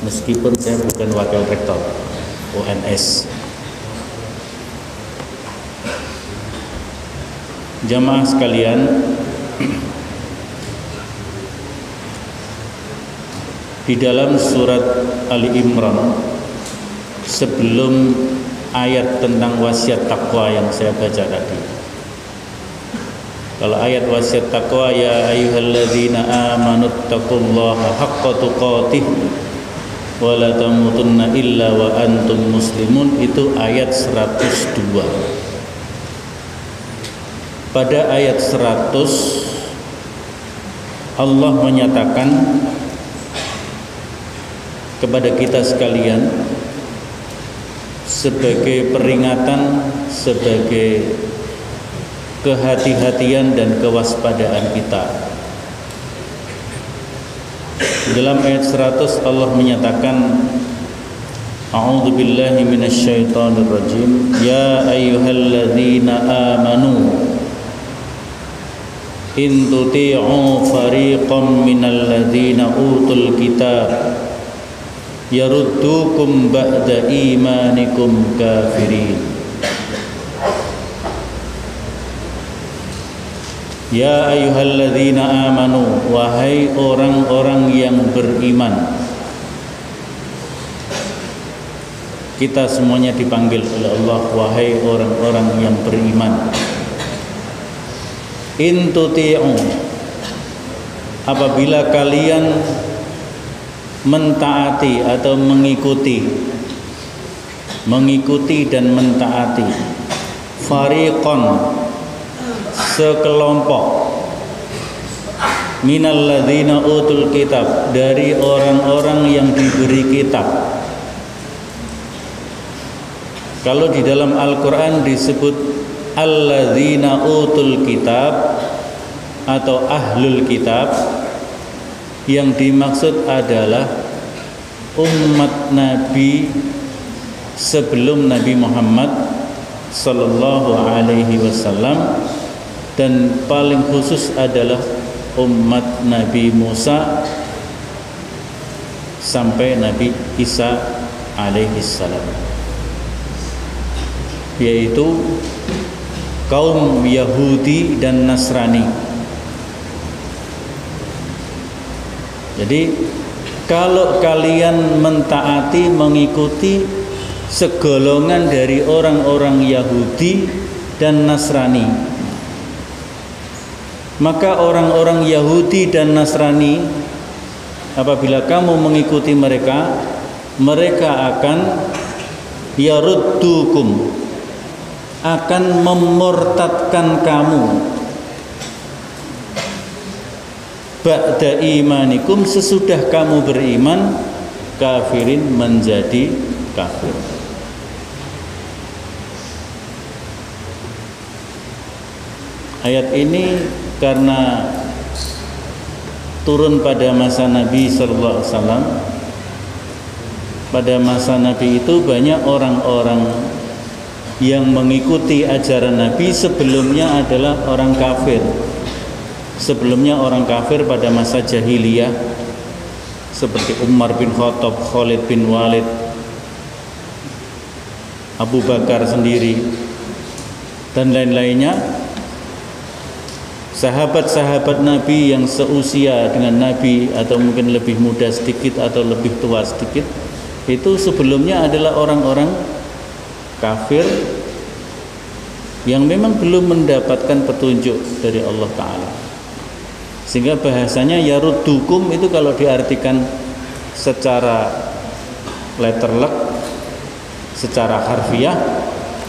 Meskipun saya bukan wakil rektor UNS. Jamaah sekalian, di dalam surat Ali Imran, sebelum ayat tentang wasiat takwa yang saya baca tadi, kalau ayat wasiat takwa, ya ayyuhalladzina amanu taqullaha haqqa tuqatih wa la tamutunna illa wa antum muslimun, itu ayat 102. Pada ayat 100 Allah menyatakan kepada kita sekalian sebagai peringatan, sebagai kehati-hatian dan kewaspadaan kita. Dalam ayat 100 Allah menyatakan, A'udzu billahi minasyaitonir rajim, ya ayyuhalladzina amanu in tuti'u fariqam minal ladzina utul kitab yaruddukum ba'da imanikum kafirin. Ya ayyuhalladzina amanu, wahai orang-orang yang beriman. Kita semuanya dipanggil oleh Allah, wahai orang-orang yang beriman. In tuti'u, apabila kalian mentaati atau mengikuti dan mentaati fariqan, sekelompok, minal ladzina utul kitab, dari orang-orang yang diberi kitab. Kalau di dalam Al-Quran disebut alladzina utul kitab atau ahlul kitab, yang dimaksud adalah umat Nabi sebelum Nabi Muhammad sallallahu alaihi wasallam, dan paling khusus adalah umat Nabi Musa sampai Nabi Isa alaihi salam, yaitu kaum Yahudi dan Nasrani. Jadi kalau kalian mentaati, mengikuti segolongan dari orang-orang Yahudi dan Nasrani, maka orang-orang Yahudi dan Nasrani, apabila kamu mengikuti mereka, mereka akan yaruddukum, akan memurtadkan kamu, ba'da imanikum, sesudah kamu beriman, kafirin, menjadi kafir. Ayat ini karena turun pada masa Nabi sallallahu alaihi wasallam. Pada masa Nabi itu banyak orang-orang yang mengikuti ajaran Nabi sebelumnya adalah orang kafir. Sebelumnya orang kafir pada masa jahiliyah, seperti Umar bin Khattab, Khalid bin Walid, Abu Bakar sendiri, dan lain-lainnya. Sahabat-sahabat Nabi yang seusia dengan Nabi, atau mungkin lebih muda sedikit atau lebih tua sedikit, itu sebelumnya adalah orang-orang kafir yang memang belum mendapatkan petunjuk dari Allah Ta'ala. Sehingga bahasanya yaruddukum itu kalau diartikan secara letterlek, secara harfiah,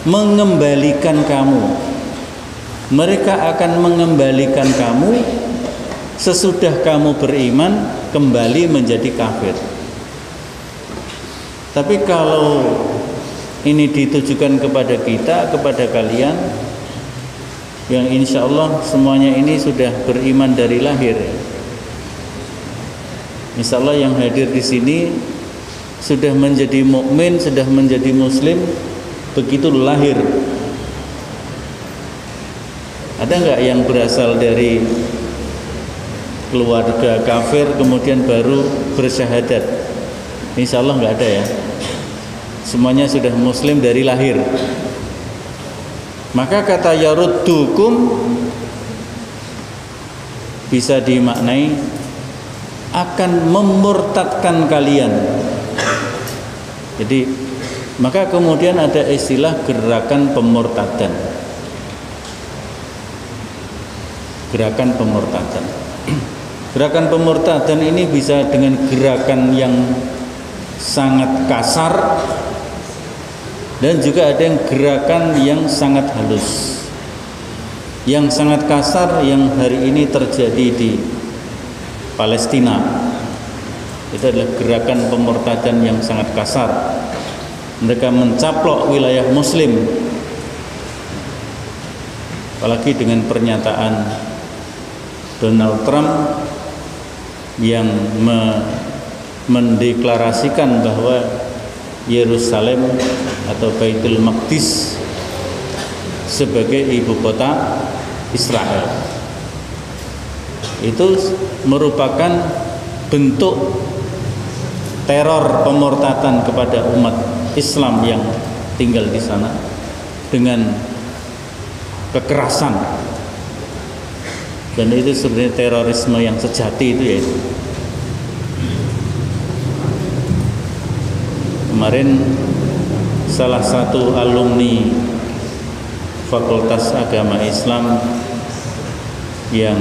mengembalikan kamu. Mereka akan mengembalikan kamu sesudah kamu beriman kembali menjadi kafir. Tapi kalau ini ditujukan kepada kita, kepada kalian yang insya Allah semuanya ini sudah beriman dari lahir. Insya Allah yang hadir di sini sudah menjadi mukmin, sudah menjadi muslim begitu lahir. Ada nggak yang berasal dari keluarga kafir kemudian baru bersyahadat? Insya Allah nggak ada ya. Semuanya sudah muslim dari lahir. Maka kata yaruddukum bisa dimaknai akan memurtadkan kalian. Jadi maka kemudian ada istilah gerakan pemurtadan. Gerakan pemurtadan. Gerakan pemurtadan ini bisa dengan gerakan yang sangat kasar, dan juga ada yang gerakan yang sangat halus. Yang sangat kasar yang hari ini terjadi di Palestina, itu adalah gerakan pemurtadan yang sangat kasar. Mereka mencaplok wilayah muslim, apalagi dengan pernyataan Donald Trump yang mendeklarasikan bahwa Yerusalem atau Baitul Maqdis sebagai ibu kota Israel. Itu merupakan bentuk teror pemurtadan kepada umat Islam yang tinggal di sana dengan kekerasan. Dan itu sebenarnya terorisme yang sejati itu, yaitu kemarin salah satu alumni Fakultas Agama Islam yang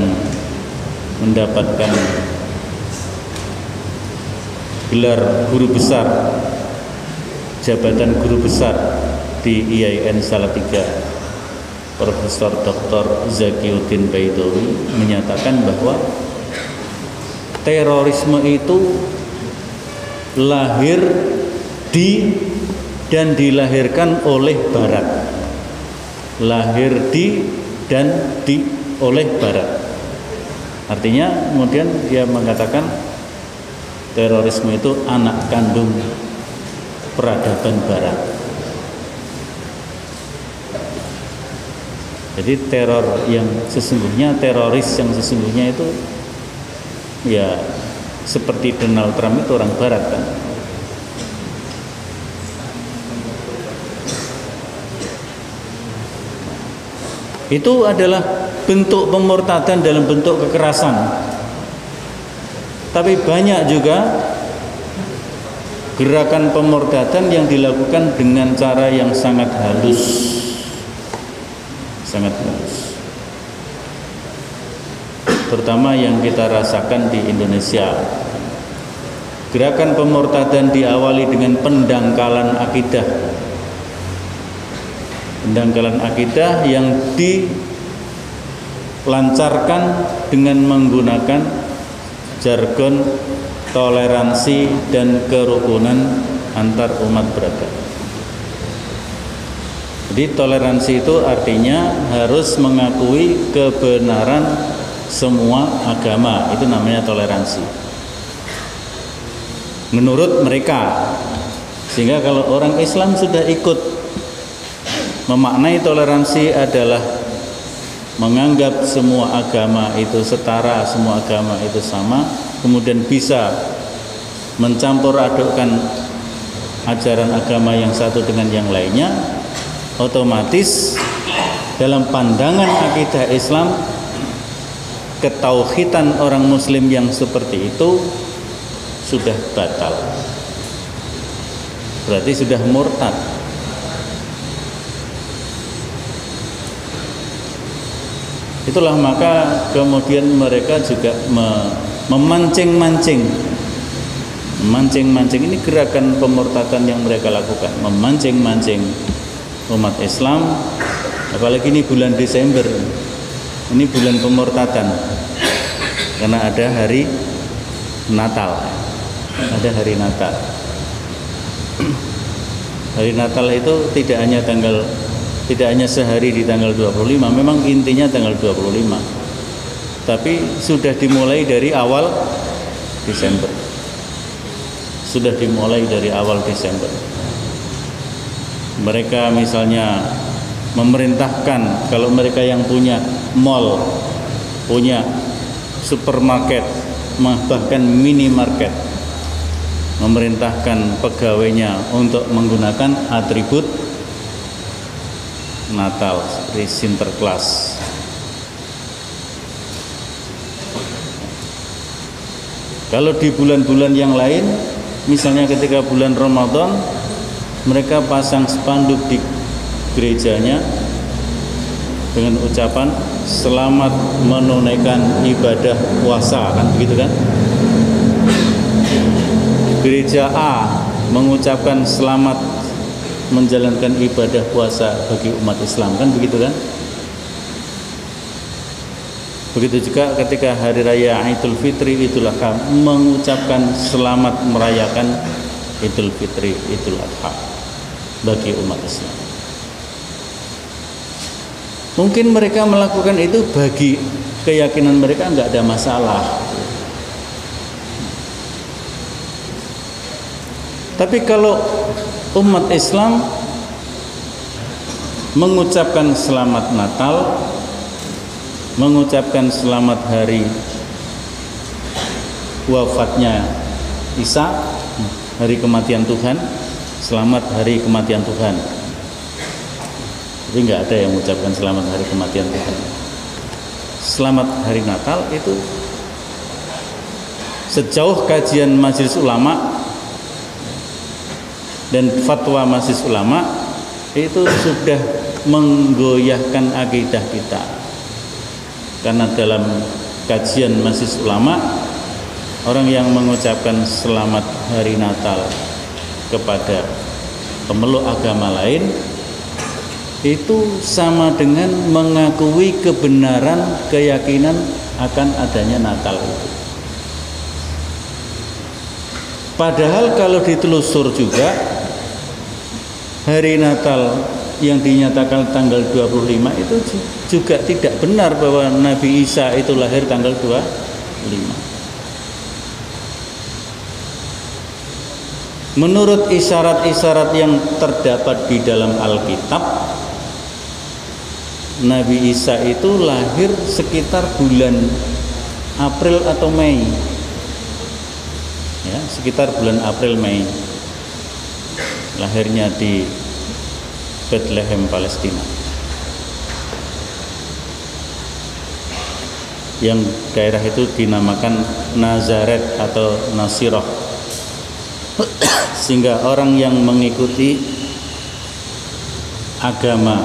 mendapatkan gelar guru besar, jabatan guru besar di IAIN Salatiga, Profesor Dr. Zakiyuddin Baidowi, menyatakan bahwa terorisme itu lahir di dan dilahirkan oleh Barat. Lahir di dan di oleh Barat. Artinya kemudian dia mengatakan terorisme itu anak kandung peradaban Barat. Jadi teror yang sesungguhnya, teroris yang sesungguhnya itu ya seperti Donald Trump itu orang barat kan. Itu adalah bentuk pemurtadan dalam bentuk kekerasan. Tapi banyak juga gerakan pemurtadan yang dilakukan dengan cara yang sangat halus. Sangat halus. Terutama yang kita rasakan di Indonesia. Gerakan pemurtadan diawali dengan pendangkalan akidah. Pendangkalan akidah yang dilancarkan dengan menggunakan jargon toleransi dan kerukunan antar umat beragama. Jadi toleransi itu artinya harus mengakui kebenaran semua agama, itu namanya toleransi menurut mereka. Sehingga kalau orang Islam sudah ikut memaknai toleransi adalah menganggap semua agama itu setara, semua agama itu sama, kemudian bisa mencampur adukkan ajaran agama yang satu dengan yang lainnya, otomatis dalam pandangan akidah Islam ketauhidan orang muslim yang seperti itu sudah batal, berarti sudah murtad. Itulah maka kemudian mereka juga memancing-mancing. Ini gerakan pemurtadan yang mereka lakukan, memancing-mancing umat Islam. Apalagi ini bulan Desember, ini bulan pemurtadan, karena ada hari Natal. Ada hari Natal. Hari Natal itu tidak hanya sehari di tanggal 25, memang intinya tanggal 25, tapi sudah dimulai dari awal Desember. Mereka misalnya memerintahkan, kalau mereka yang punya mall, punya supermarket, bahkan minimarket, memerintahkan pegawainya untuk menggunakan atribut Natal seperti Sinterklas. Kalau di bulan-bulan yang lain, misalnya ketika bulan Ramadan, mereka pasang spanduk di gerejanya dengan ucapan selamat menunaikan ibadah puasa, kan begitu kan? Gereja A mengucapkan selamat menjalankan ibadah puasa bagi umat Islam, kan begitu kan? Begitu juga ketika hari raya Idul Fitri, Idul Adha mengucapkan selamat merayakan Idul Fitri, Idul Adha bagi umat Islam. Mungkin mereka melakukan itu bagi keyakinan mereka enggak ada masalah. Tapi kalau umat Islam mengucapkan selamat Natal, mengucapkan selamat hari wafatnya Isa, hari kematian Tuhan, selamat hari kematian Tuhan. Tapi nggak ada yang mengucapkan selamat hari kematian Tuhan. Selamat hari Natal itu sejauh kajian Majelis Ulama dan fatwa Majelis Ulama itu sudah menggoyahkan akidah kita. Karena dalam kajian Majelis Ulama, orang yang mengucapkan selamat hari Natal kepada pemeluk agama lain itu sama dengan mengakui kebenaran keyakinan akan adanya Natal itu. Padahal kalau ditelusur juga, hari Natal yang dinyatakan tanggal 25 itu juga tidak benar bahwa Nabi Isa itu lahir tanggal 25. Menurut isyarat-isyarat yang terdapat di dalam Alkitab, Nabi Isa itu lahir sekitar bulan April atau Mei, ya, sekitar bulan April Mei, lahirnya di Bethlehem, Palestina, yang daerah itu dinamakan Nazaret atau Nasirah, sehingga orang yang mengikuti agama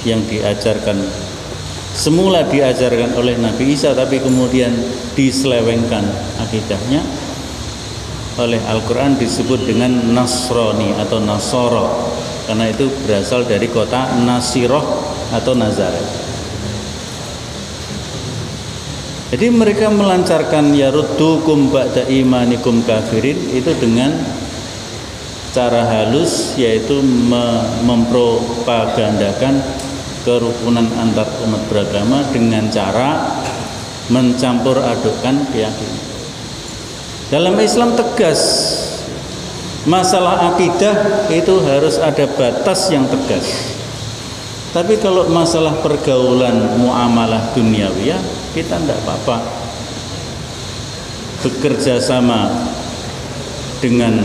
yang diajarkan semula diajarkan oleh Nabi Isa tapi kemudian diselewengkan akidahnya oleh Al-Quran disebut dengan Nasrani atau Nasoro, karena itu berasal dari kota Nasirah atau Nazaret. Jadi mereka melancarkan yaruddukum ba'da imanikum kafirin itu dengan cara halus, yaitu mempropagandakan kerukunan antar umat beragama dengan cara mencampur adukkan keyakinan. Dalam Islam tegas, masalah akidah itu harus ada batas yang tegas. Tapi kalau masalah pergaulan muamalah duniawiyah, kita tidak apa-apa bekerja sama dengan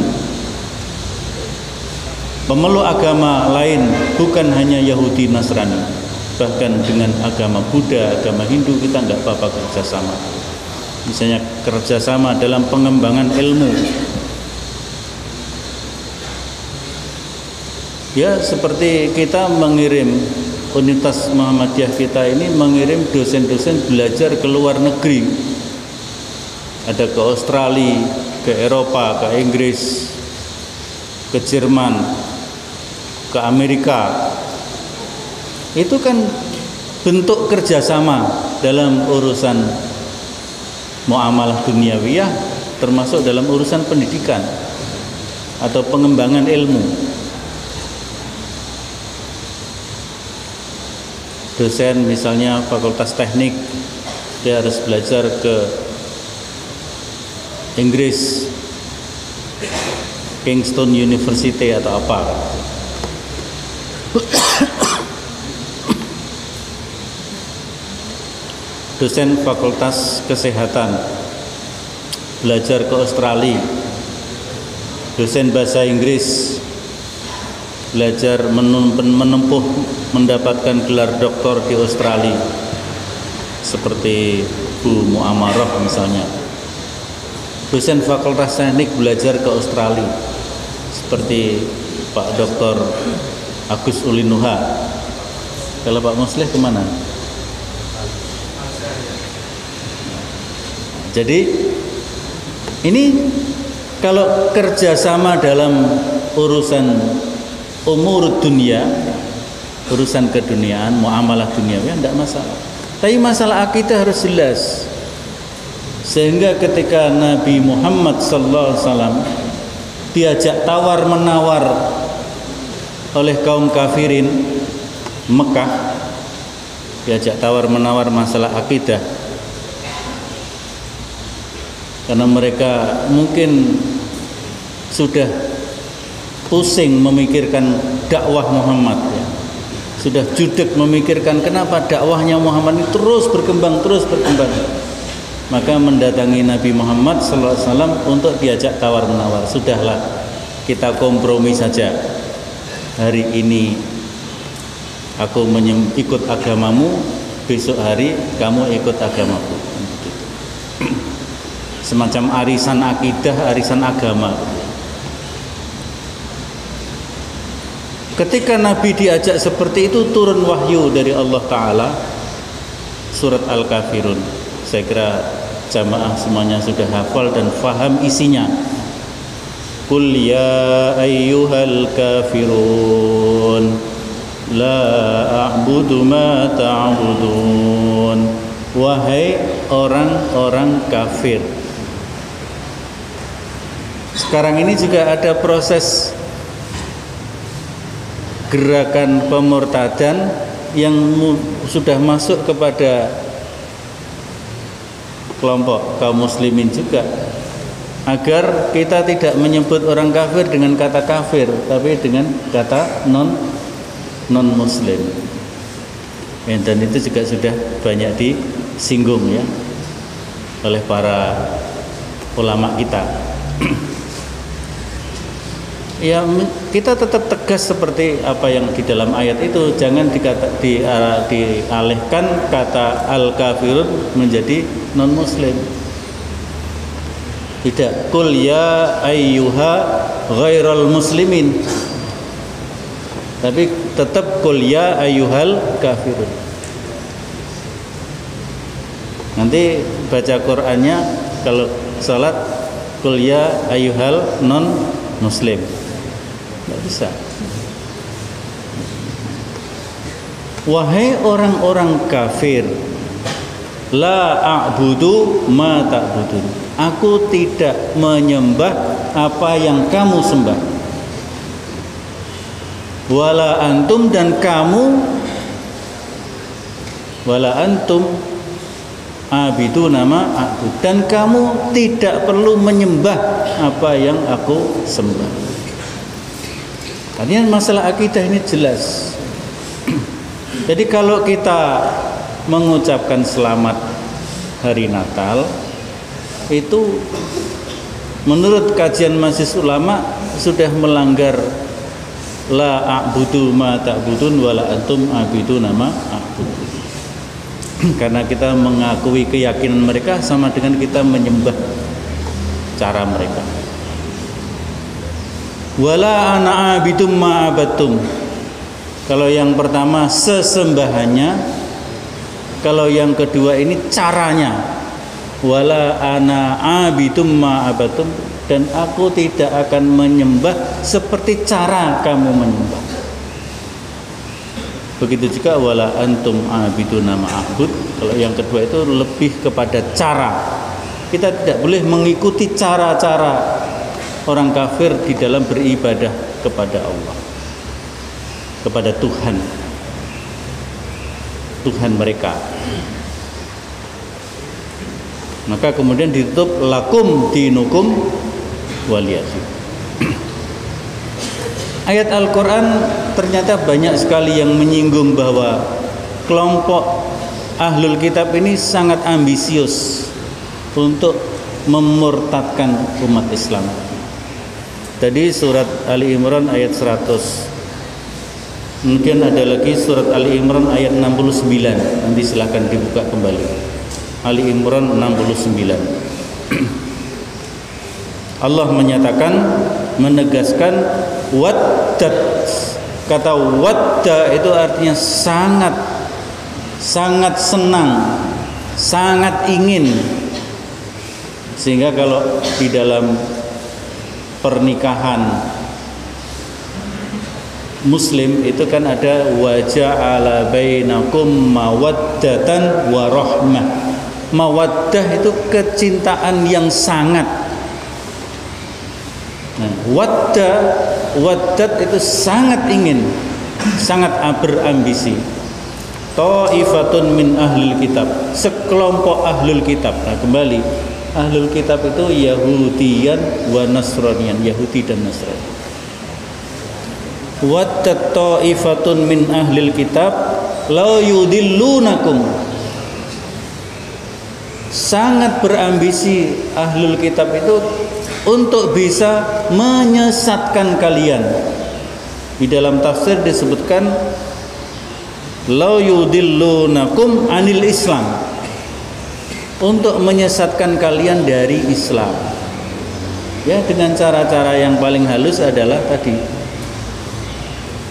pemeluk agama lain, bukan hanya Yahudi Nasrani, bahkan dengan agama Buddha, agama Hindu, kita nggak apa-apa kerjasama. Misalnya kerjasama dalam pengembangan ilmu, ya seperti kita mengirim Universitas Muhammadiyah kita ini mengirim dosen-dosen belajar ke luar negeri, ada ke Australia, ke Eropa, ke Inggris, ke Jerman, ke Amerika. Itu kan bentuk kerjasama dalam urusan muamalah duniawiyah, termasuk dalam urusan pendidikan atau pengembangan ilmu. Dosen misalnya Fakultas Teknik, dia harus belajar ke Inggris, Kingston University atau apa. Dosen Fakultas Kesehatan belajar ke Australia, dosen bahasa Inggris belajar menempuh mendapatkan gelar doktor di Australia, seperti Bu Muamarah misalnya. Dosen Fakultas Teknik belajar ke Australia, seperti Pak Dr. Agus Ulinuha. Kalau Pak Muslih kemana? Jadi ini kalau kerjasama dalam urusan umur dunia, urusan keduniaan, muamalah duniawi, tidak masalah. Tapi masalah akidah harus jelas. Sehingga ketika Nabi Muhammad SAW diajak tawar menawar oleh kaum kafirin Mekah, diajak tawar menawar masalah akidah, karena mereka mungkin sudah pusing memikirkan dakwah Muhammad, ya. Sudah judek memikirkan kenapa dakwahnya Muhammad ini terus berkembang. Maka mendatangi Nabi Muhammad SAW untuk diajak tawar menawar. Sudahlah, kita kompromi saja. Hari ini aku ikut agamamu, besok hari kamu ikut agamaku. Semacam arisan akidah, arisan agama. Ketika Nabi diajak seperti itu, turun wahyu dari Allah Ta'ala, surat Al-Kafirun. Saya kira jamaah semuanya sudah hafal dan faham isinya. Qul ya ayyuhal kafirun la a'budu ma ta'budun. Wahai orang-orang kafir. Sekarang ini juga ada proses gerakan pemurtadan yang sudah masuk kepada kelompok kaum muslimin juga, agar kita tidak menyebut orang kafir dengan kata kafir, tapi dengan kata non muslim. Dan itu juga sudah banyak disinggung ya oleh para ulama kita. Ya, kita tetap tegas seperti apa yang di dalam ayat itu. Jangan dialihkan kata al-kafirun menjadi non-muslim. Tidak. Qul ya ayyuha ghairal muslimin. Tapi tetap qul ya ayyuhal kafirun. Nanti baca Qur'annya kalau salat qul ya ayyuhal non-muslim. Tidak bisa. Wahai orang-orang kafir, la a'budu ma ta'budun. Aku tidak menyembah apa yang kamu sembah. Wala antum, dan kamu, wala antum abidu nama a'bud, dan kamu tidak perlu menyembah apa yang aku sembah. Artinya masalah akidah ini jelas. Jadi kalau kita mengucapkan selamat hari Natal, itu menurut kajian majelis ulama sudah melanggar la a'budu ma ta'budun wala antum abidu nama a'bud. Karena kita mengakui keyakinan mereka sama dengan kita menyembah cara mereka. Wala ana abidum ma abattum. Kalau yang pertama sesembahannya, kalau yang kedua ini caranya. Wala ana abidum ma abattum, dan aku tidak akan menyembah seperti cara kamu menyembah. Begitu juga wala antum abiduna ma a'bud. Kalau yang kedua itu lebih kepada cara. Kita tidak boleh mengikuti cara-cara orang kafir di dalam beribadah kepada Allah, kepada Tuhan mereka. Maka kemudian ditutup lakum dinukum waliyadin. Ayat Al-Quran ternyata banyak sekali yang menyinggung bahwa kelompok Ahlul Kitab ini sangat ambisius untuk memurtadkan umat Islam. Tadi surat Ali Imran ayat 100. Mungkin ada lagi surat Ali Imran ayat 69. Nanti silahkan dibuka kembali. Ali Imran 69. Allah menyatakan, menegaskan waddat. Kata wadda itu artinya sangat, sangat senang, sangat ingin. Sehingga kalau di dalam pernikahan Muslim itu kan ada waja'ala bainakum mawaddatan wa rahmah. Mawaddah itu kecintaan yang sangat. Nah, waddat itu sangat ingin, sangat berambisi. Ta'ifatun min ahlul kitab, sekelompok ahlul kitab. Nah, kembali ahlul kitab itu Yahudiyan wa Nasraniyan, Yahudi dan Nasrani. Waddat ta'ifatun min ahlil kitab la yudillunakum. Sangat berambisi ahlul kitab itu untuk bisa menyesatkan kalian. Di dalam tafsir disebutkan la yudillunakum anil Islam, untuk menyesatkan kalian dari Islam. Ya, dengan cara-cara yang paling halus adalah tadi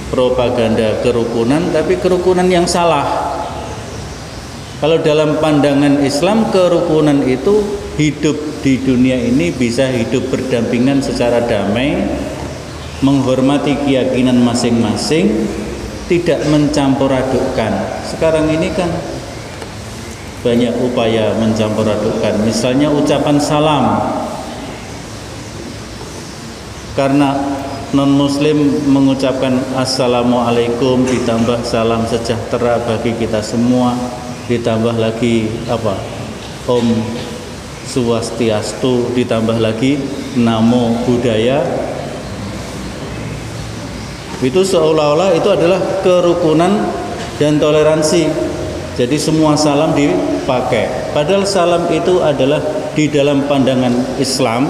propaganda kerukunan, tapi kerukunan yang salah. Kalau dalam pandangan Islam, kerukunan itu hidup di dunia ini bisa hidup berdampingan secara damai, menghormati keyakinan masing-masing, tidak mencampur adukkan. Sekarang ini kan banyak upaya mencampur adukkan. Misalnya ucapan salam, karena non-muslim mengucapkan assalamualaikum ditambah salam sejahtera bagi kita semua, ditambah lagi apa, Om Swastiastu, ditambah lagi Namo Buddhaya. Itu seolah-olah itu adalah kerukunan dan toleransi. Jadi semua salam dipakai. Padahal salam itu adalah di dalam pandangan Islam,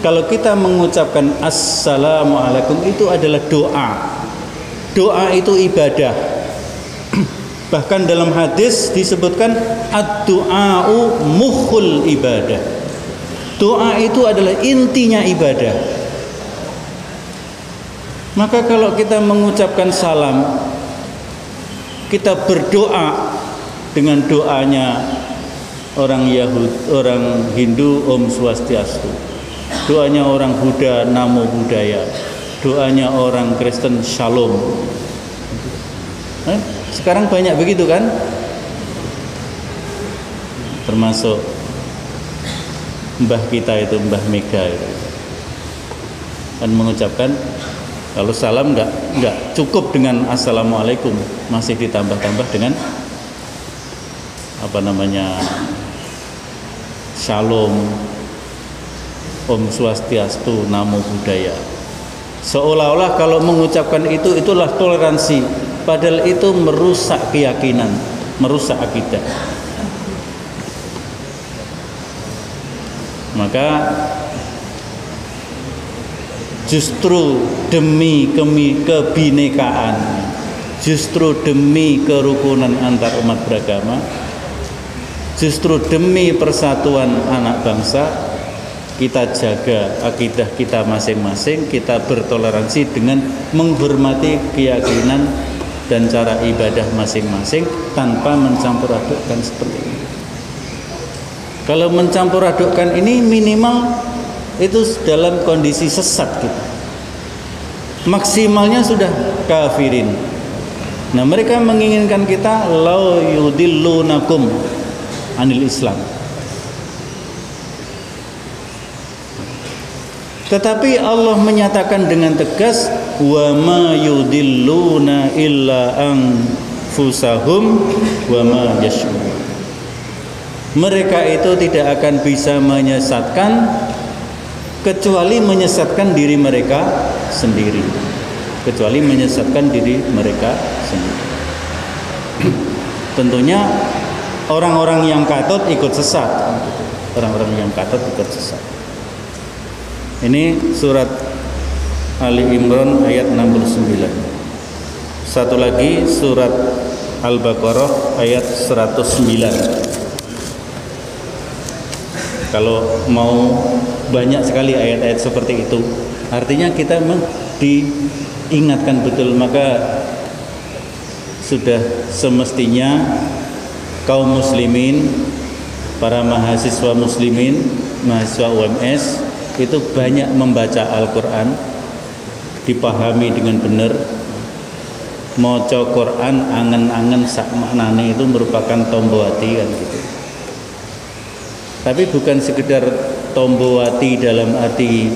kalau kita mengucapkan assalamualaikum itu adalah doa. Doa itu ibadah. Bahkan dalam hadis disebutkan ad-du'a'u mukhul ibadah. Doa itu adalah intinya ibadah. Maka kalau kita mengucapkan salam, kita berdoa dengan doanya orang Yahudi, orang Hindu, Om Swastiastu. Doanya orang Buddha, Namo Buddhaya. Doanya orang Kristen, Shalom. Sekarang banyak begitu kan? Termasuk mbah kita itu, Mbah Mega itu, kan mengucapkan kalau salam enggak cukup dengan assalamualaikum, masih ditambah-tambah dengan apa namanya, Shalom, Om Swastiastu, Namo Buddhaya. Seolah-olah kalau mengucapkan itulah toleransi, padahal itu merusak keyakinan, merusak akidah. Maka justru demi kebinekaan, justru demi kerukunan antar umat beragama, justru demi persatuan anak bangsa, kita jaga akidah kita masing-masing, kita bertoleransi dengan menghormati keyakinan dan cara ibadah masing-masing tanpa mencampur adukkan seperti ini. Kalau mencampur adukkan ini minimal itu dalam kondisi sesat kita. Maksimalnya sudah kafirin. Nah, mereka menginginkan kita lau yudillunakum anil Islam. Tetapi Allah menyatakan dengan tegas, wa ma yudilluna illa anfusahum wa ma yash'urun. Mereka itu tidak akan bisa menyesatkan kecuali menyesatkan diri mereka sendiri. Kecuali menyesatkan diri mereka sendiri. Tentunya orang-orang yang katut ikut sesat. Orang-orang yang katut ikut sesat. Ini surat Ali Imran ayat 69. Satu lagi surat Al-Baqarah ayat 109. Kalau mau banyak sekali ayat-ayat seperti itu, artinya kita memang diingatkan betul. Maka sudah semestinya kaum muslimin, para mahasiswa muslimin, mahasiswa UMS itu banyak membaca Al-Quran, dipahami dengan benar. Maca Quran angen-angen sak maknane itu merupakan tombo hati kan gitu. Tapi bukan sekedar tombo hati dalam arti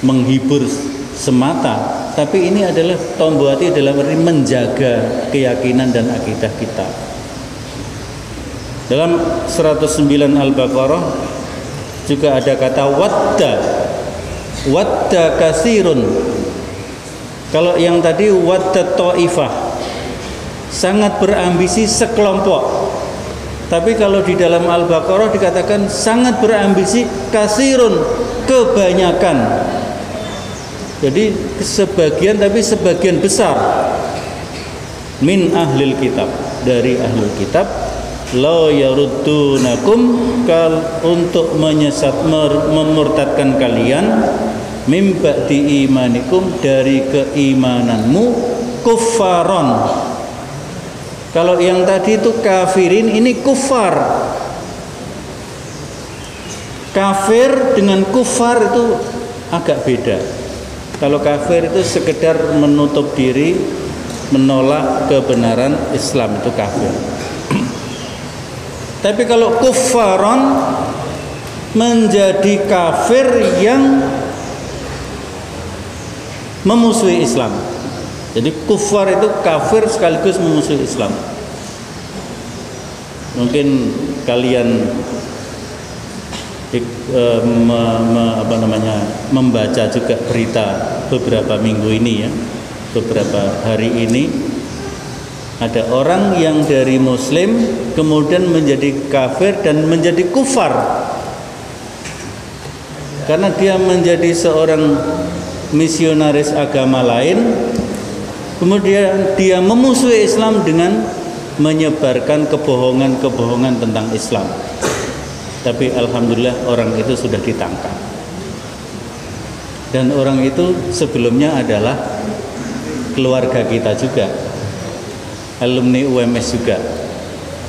menghibur semata, tapi ini adalah tombo hati dalam arti menjaga keyakinan dan akidah kita. Dalam 109 Al-Baqarah juga ada kata wadda kasirun. Kalau yang tadi wadda ta'ifah, sangat berambisi sekelompok. Tapi kalau di dalam Al-Baqarah dikatakan sangat berambisi kasirun, kebanyakan. Jadi sebagian, tapi sebagian besar min ahlil kitab, dari ahlul kitab, la yaruddunakum, untuk memurtadkan kalian, mim ba'di imanikum, dari keimananmu, kuffaron. Kalau yang tadi itu kafirin, ini kufar. Kafir dengan kufar itu agak beda. Kalau kafir itu sekedar menutup diri, menolak kebenaran Islam, itu kafir. Tapi kalau kufaron, menjadi kafir yang memusuhi Islam. Jadi kufar itu kafir sekaligus memusuhi Islam. Mungkin kalian membaca juga berita beberapa minggu ini ya, beberapa hari ini, Ada orang yang dari muslim kemudian menjadi kafir dan menjadi kufar karena dia menjadi seorang misionaris agama lain, kemudian dia memusuhi Islam dengan menyebarkan kebohongan-kebohongan tentang Islam. Tapi alhamdulillah orang itu sudah ditangkap. Dan orang itu sebelumnya adalah keluarga kita juga, alumni UMS juga.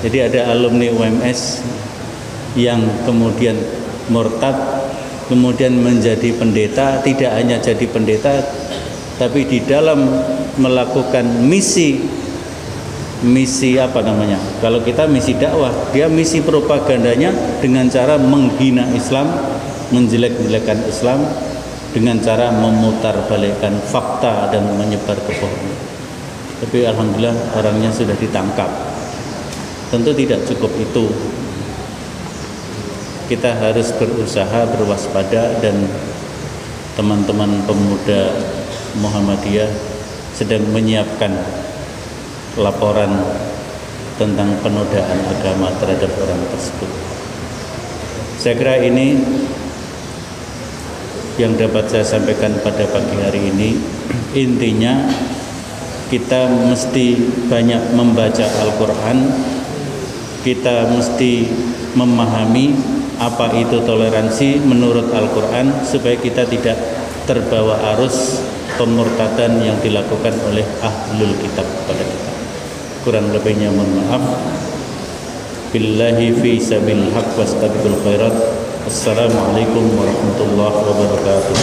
Jadi ada alumni UMS yang kemudian murtad, kemudian menjadi pendeta. Tidak hanya jadi pendeta, tapi di dalam melakukan misi apa namanya? Kalau kita misi dakwah, dia misi propagandanya dengan cara menghina Islam, menjelek-jelekan Islam, dengan cara memutarbalikkan fakta dan menyebar kebohongan. Tapi alhamdulillah orangnya sudah ditangkap. Tentu tidak cukup itu. Kita harus berusaha berwaspada, dan teman-teman pemuda Muhammadiyah sedang menyiapkan laporan tentang penodaan agama terhadap orang tersebut. Saya kira ini yang dapat saya sampaikan pada pagi hari ini. Intinya kita mesti banyak membaca Al-Quran, kita mesti memahami apa itu toleransi menurut Al-Quran, supaya kita tidak terbawa arus pemurtadan yang dilakukan oleh ahlul kitab kepada kita. Kurang lebihnya mohon maaf. Billahi fi sabil haq wastabiqul khairat. Assalamualaikum warahmatullahi wabarakatuh.